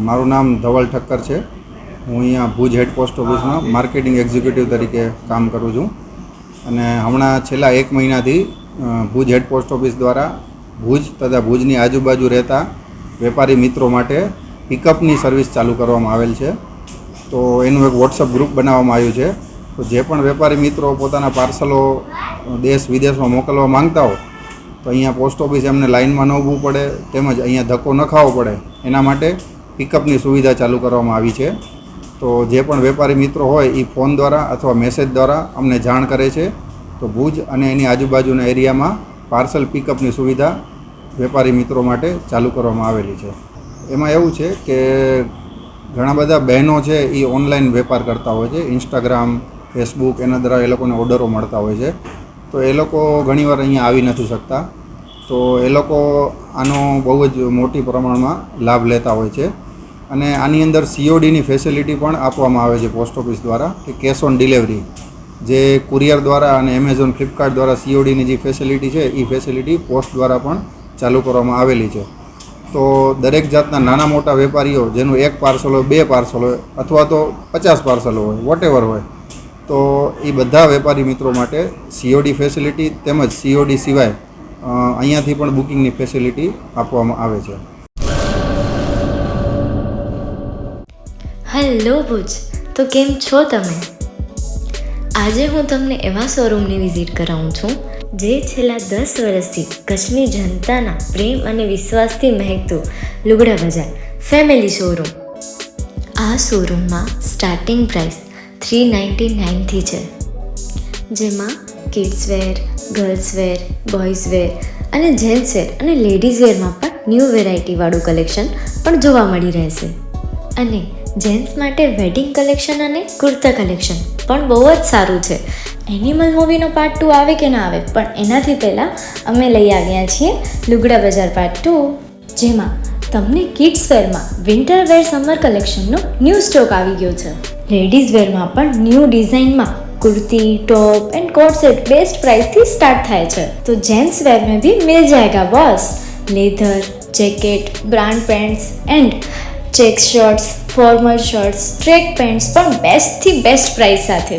મારું નામ ધવલ ઠક્કર છે. હું અહીંયા ભુજ હેડ પોસ્ટ ઓફિસમાં માર્કેટિંગ એક્ઝિક્યુટિવ તરીકે કામ કરું છું. અને હમણાં છેલ્લા 1 મહિનાથી ભુજ હેડ પોસ્ટ ઓફિસ દ્વારા ભુજ તથા ભુજની આજુબાજુ રહેતા વેપારી મિત્રો માટે પિકઅપની સર્વિસ ચાલુ કરવામાં આવેલ છે. તો એનું એક વોટ્સઅપ ગ્રુપ બનાવવામાં આવ્યું છે. તો જે પણ વેપારી મિત્રો પોતાના પાર્સલો દેશ વિદેશમાં મોકલવા માંગતા હોય તો અહીંયા પોસ્ટ ઓફિસ એમને લાઇનમાં ન ઊભું પડે તેમજ અહીંયા ધક્કો ન ખાવો પડે એના માટે પિકઅપની સુવિધા ચાલુ કરવામાં આવી છે. તો જે પણ વેપારી મિત્રો હોય એ ફોન દ્વારા અથવા મેસેજ દ્વારા અમને જાણ કરે છે. તો ભુજ અને એની આજુબાજુના એરિયામાં પાર્સલ પિકઅપની સુવિધા વેપારી મિત્રો માટે ચાલુ કરવામાં આવેલી છે. એમાં એવું છે કે ઘણા બધા બહેનો છે એ ઓનલાઈન વેપાર કરતા હોય છે. ઇન્સ્ટાગ્રામ, ફેસબુક એના દ્વારા એ લોકોને ઓર્ડરો મળતા હોય છે. તો એ લોકો ઘણીવાર અહીંયા આવી નથી શકતા. તો એ લોકો આનો બહુ જ મોટી પ્રમાણમાં લાભ લેતા હોય છે. અને આની અંદર CODની ફેસિલિટી પણ આપવામાં આવે છે પોસ્ટ ઓફિસ દ્વારા, કે કેશ ઓન ડિલિવરી. જે કુરિયર દ્વારા અને એમેઝોન, ફ્લિપકાર્ટ દ્વારા CODની જે ફેસિલિટી છે એ ફેસિલિટી પોસ્ટ દ્વારા પણ ચાલુ કરવામાં આવેલી છે. તો દરેક જાતના નાના મોટા વેપારીઓ જેનું 1 પાર્સલ હોય, 2 પાર્સલ હોય અથવા તો 50 પાર્સલ હોય, વોટેવર હોય, તો એ બધા વેપારી મિત્રો માટે COD ફેસિલિટી તેમજ COD સિવાય અહીંયાથી પણ બુકિંગની ફેસિલિટી આપવામાં આવે છે. હેલો ભુજ, તો કેમ છો તમે? આજે હું તમને એવા શોરૂમની વિઝિટ કરાવું છું જે છેલ્લા 10 વર્ષથી કચ્છની જનતાના પ્રેમ અને વિશ્વાસથી મહેકતું લુગડા બજાર ફેમિલી શોરૂમ. આ શોરૂમમાં સ્ટાર્ટિંગ પ્રાઇસ 399થી છે, જેમાં kids wear, girls wear, boys wear અને જેન્ટ્સ વેર અને લેડીઝ વેરમાં પણ ન્યૂ વેરાયટીવાળું કલેક્શન પણ જોવા મળી રહેશે. અને જેન્ટ્સ માટે વેડિંગ કલેક્શન અને કુર્તા કલેક્શન પણ બહુ જ સારું છે. એનિમલ મૂવીનો પાર્ટ 2 આવે કે ના આવે, પણ એનાથી પહેલાં અમે લઈ આવ્યા છીએ લુગડા બજાર પાર્ટ 2, જેમાં તમને કિડ્સ વેરમાં વિન્ટર વેર સમર કલેક્શનનો ન્યૂ સ્ટોક આવી ગયો છે. લેડીઝ વેરમાં પણ ન્યૂ ડિઝાઇનમાં kurti, top and coat set best price थी स्टार्ट थाय छे. तो जेंट्स वेर में भी मिल जाएगा boss. Leather, jacket, brand pants and check shirts, formal shirts, track pants પણ બેસ્ટ થી બેસ્ટ પ્રાઇસ સાથે.